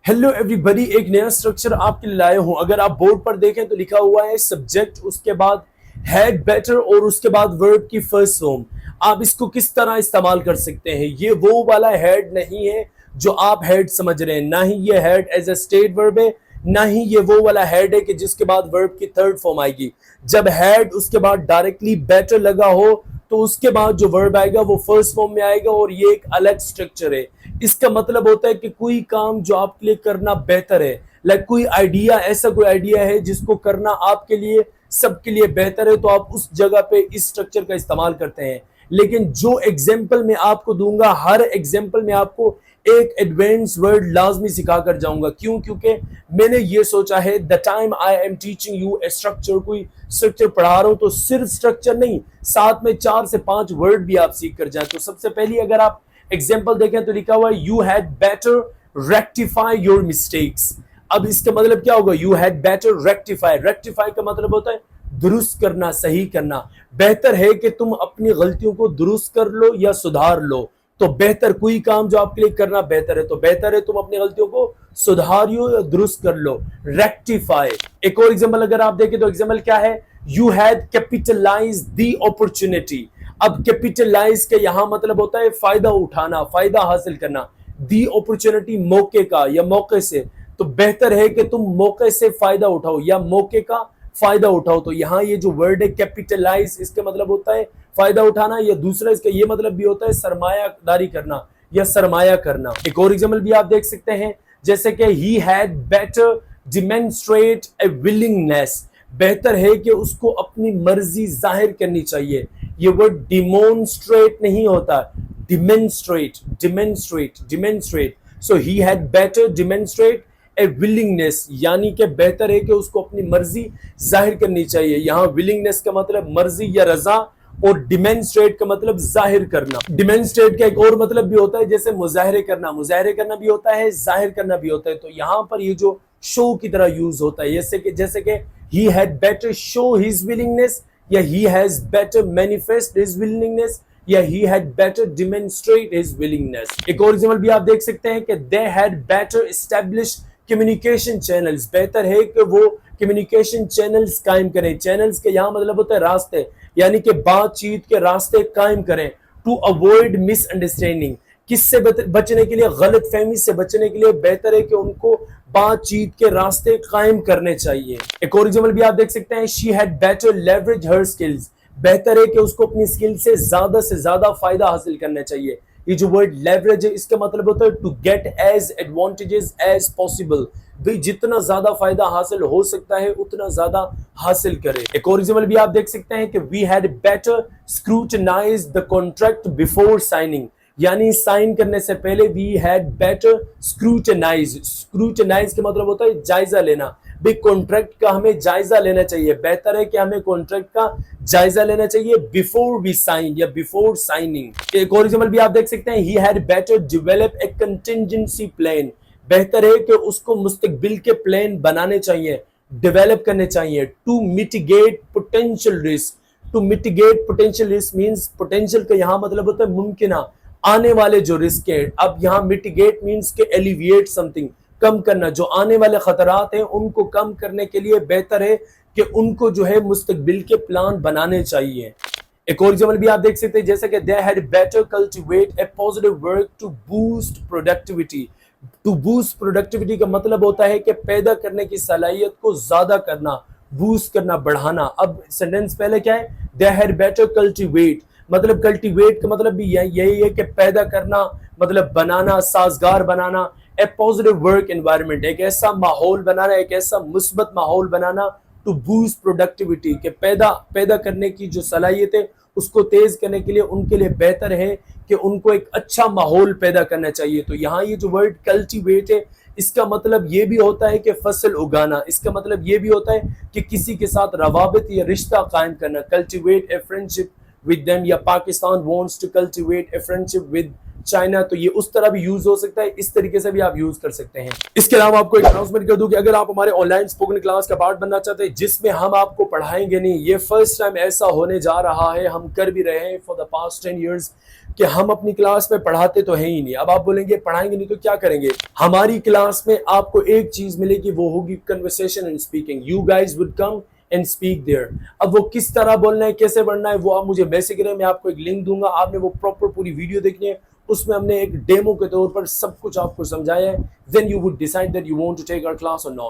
Hello everybody, एक नया structure आपके लिए लाया हूं। अगर आप बोर्ड पर देखें तो लिखा हुआ है सब्जेक्ट, उसके बाद हैड बेटर और उसके बाद वर्ब की फर्स्ट फॉर्म। आप इसको किस तरह इस्तेमाल कर सकते हैं? ये वो वाला हैड नहीं है जो आप हैड समझ रहे हैं, ना ही ये had as a state verb है, ना ही ये वो वाला हैड है कि जिसके बाद वर्ब की थर्ड फॉर्म आएगी। जब हैड उसके बाद डायरेक्टली बेटर लगा हो तो उसके बाद जो वर्ब आएगा वो फर्स्ट फॉर्म में आएगा और ये एक अलग स्ट्रक्चर है। इसका मतलब होता है कि कोई काम जो आपके लिए करना बेहतर है, लाइक कोई आइडिया, ऐसा कोई आइडिया है जिसको करना आपके लिए सबके लिए बेहतर है, तो आप उस जगह पे इस स्ट्रक्चर का इस्तेमाल करते हैं। लेकिन जो एग्जाम्पल मैं आपको दूंगा, हर एग्जाम्पल में आपको एक एडवांस वर्ड लाजमी सिखा कर जाऊंगा। क्यों? क्योंकि मैंने ये सोचा है the time I am teaching U A structure, कोई स्ट्रक्चर पढ़ा रहा हूं तो सिर्फ स्ट्रक्चर नहीं, साथ में 4 से 5 वर्ड भी आप सीख कर जाए। तो सबसे पहले अगर आप एग्जाम्पल देखें तो लिखा हुआ है you had better rectify your mistakes. अब इसका मतलब क्या होगा? You had better rectify, rectify का मतलब होता है दुरुस्त करना, सही करना। बेहतर है कि तुम अपनी गलतियों को दुरुस्त कर लो या सुधार लो। तो बेहतर कोई काम जो आपके लिए करना बेहतर है, तो बेहतर है तुम अपनी गलतियों को सुधारियो या दुरुस्त कर लो, रेक्टिफाई। एक और एग्जाम्पल अगर आप देखें तो एग्जाम्पल क्या है? You had capitalize the opportunity. अब कैपिटलाइज के यहां मतलब होता है फायदा उठाना, फायदा हासिल करना। दी अपॉर्चुनिटी मौके का या मौके से, तो बेहतर है कि तुम मौके से फायदा उठाओ या मौके का फायदा उठाओ। तो यहाँ ये जो वर्ड है कैपिटलाइज, इसका मतलब होता है फायदा उठाना, या दूसरा इसका ये मतलब भी होता है सरमायादारी करना या सरमाया करना। एक और एग्जाम्पल भी आप देख सकते हैं, जैसे कि he had better demonstrate a willingness. बेहतर है कि उसको अपनी मर्जी जाहिर करनी चाहिए। ये वर्ड डिमोन्स्ट्रेट नहीं होता, demonstrate, demonstrate, demonstrate. So he had better demonstrate a willingness, यानी कि बेहतर है कि उसको अपनी मर्जी जाहिर करनी चाहिए। यहाँ विलिंगनेस का मतलब मर्जी या रजा, और डिमेंस्ट्रेट का मतलब जाहिर करना। डिमेंस्ट्रेट का एक और मतलब भी होता है जैसे मुजाहरे करना, मुजाहरे करना भी होता है, जाहिर करना भी होता है। तो यहाँ पर ये जो शो की तरह यूज होता है, जैसे कि he had better show his willingness, या he has better manifest his willingness, या he had better demonstrate his willingness। एक और एग्जांपल भी आप देख सकते हैं कि they had better established communication channels। बेहतर है कि वो communication channels कायम करें। channels के यहाँ मतलब होता है रास्ते, यानी कि बातचीत के रास्ते कायम करें। to avoid misunderstanding, किससे बचने के लिए? गलत फहमी से बचने के लिए बेहतर है कि उनको बातचीत के रास्ते कायम करने चाहिए। एक और एग्जाम्पल भी आप देख सकते हैं, she had better leverage her skills. बेहतर है कि उसको अपनी स्किल से ज्यादा फायदा हासिल करना चाहिए। ये जो वर्ड लेवरेज है, इसका मतलब होता है to get as advantages as possible. भाई जितना ज्यादा फायदा हासिल हो सकता है उतना ज्यादा हासिल करें। एक और एग्जाम्पल भी आप देख सकते हैं कि we had better scrutinize the contract before signing, यानी साइन करने से पहले we had better scrutinize. Scrutinize का मतलब होता है जायजा लेना। भाई कॉन्ट्रैक्ट का हमें जायजा लेना चाहिए, बेहतर है कि हमें कॉन्ट्रैक्ट का जायजा लेना चाहिए बिफोर वी साइन या बिफोर साइनिंग। एक और एग्जांपल भी आप देख सकते हैं, ही had better develop a contingency plan. बेहतर है कि उसको मुस्तकबिल के प्लान बनाने चाहिए, डेवलप करने चाहिए। To mitigate potential risk. To mitigate potential risk means potential का यहाँ मतलब होता है मुमकिना, आने वाले जो रिस्क है। अब यहाँ मिटिगेट मींस के एलिविएट समथिंग, कम करना। जो आने वाले खतरात हैं उनको कम करने के लिए बेहतर है कि उनको जो है मुस्तकबिल के प्लान बनाने चाहिए। एक और एग्जांपल भी आप देख सकते हैं, जैसे कि they had better cultivate a positive work to boost productivity. To boost productivity का मतलब होता है कि पैदा करने की सलाहियत को ज्यादा करना, बूस्ट करना, बढ़ाना। अब सेंटेंस पहले क्या है? दे हैड बेटर कल्टीवेट, मतलब कल्टीवेट का मतलब भी यही है कि पैदा करना, मतलब बनाना, साजगार बनाना। ए पॉजिटिव वर्क एनवायरनमेंट, एक ऐसा माहौल बनाना, एक ऐसा मुस्बत माहौल बनाना। टू बूस्ट प्रोडक्टिविटी, के पैदा करने की जो सलाहियत है उसको तेज करने के लिए उनके लिए बेहतर है कि उनको एक अच्छा माहौल पैदा करना चाहिए। तो यहाँ ये जो वर्ड कल्टीवेट है, इसका मतलब ये भी होता है कि फसल उगाना। इसका मतलब ये भी होता है कि किसी के साथ रवाबत या रिश्ता कायम करना। Cultivate a friendship with them, या Pakistan wants to cultivate a friendship with China, तो ये उस तरह भी यूज हो सकता है, इस तरीके से भी आप यूज कर सकते हैं। इसके अलावा आपको एक अनाउंसमेंट कर दूं कि अगर आप हमारे ऑनलाइन स्पोकन क्लास का पार्ट बनना चाहते हैं जिसमें हम आपको पढ़ाएंगे नहीं, ये फर्स्ट टाइम ऐसा होने जा रहा है, हम कर भी रहे हैं फॉर द पास्ट 10 years। کہ ہم اپنی کلاس میں پڑھاتے تو ہیں ہی نہیں. اب آپ بولیں گے پڑھائیں گے نہیں تو کیا کریں گے؟ ہماری کلاس میں آپ کو ایک چیز ملے گی, وہ ہوگی conversation and speaking. You guys would come and speak there. اب وہ کس طرح بولنا ہے, کیسے بڑھنا ہے, وہ آپ مجھے میسج کریں, میں آپ کو ایک لنک دوں گا, آپ نے وہ پراپر پوری ویڈیو دیکھنی ہے. اس میں ہم نے ایک ڈیمو کے طور پر سب کچھ آپ کو سمجھایا ہے. Then you would decide that you want to take our class or not.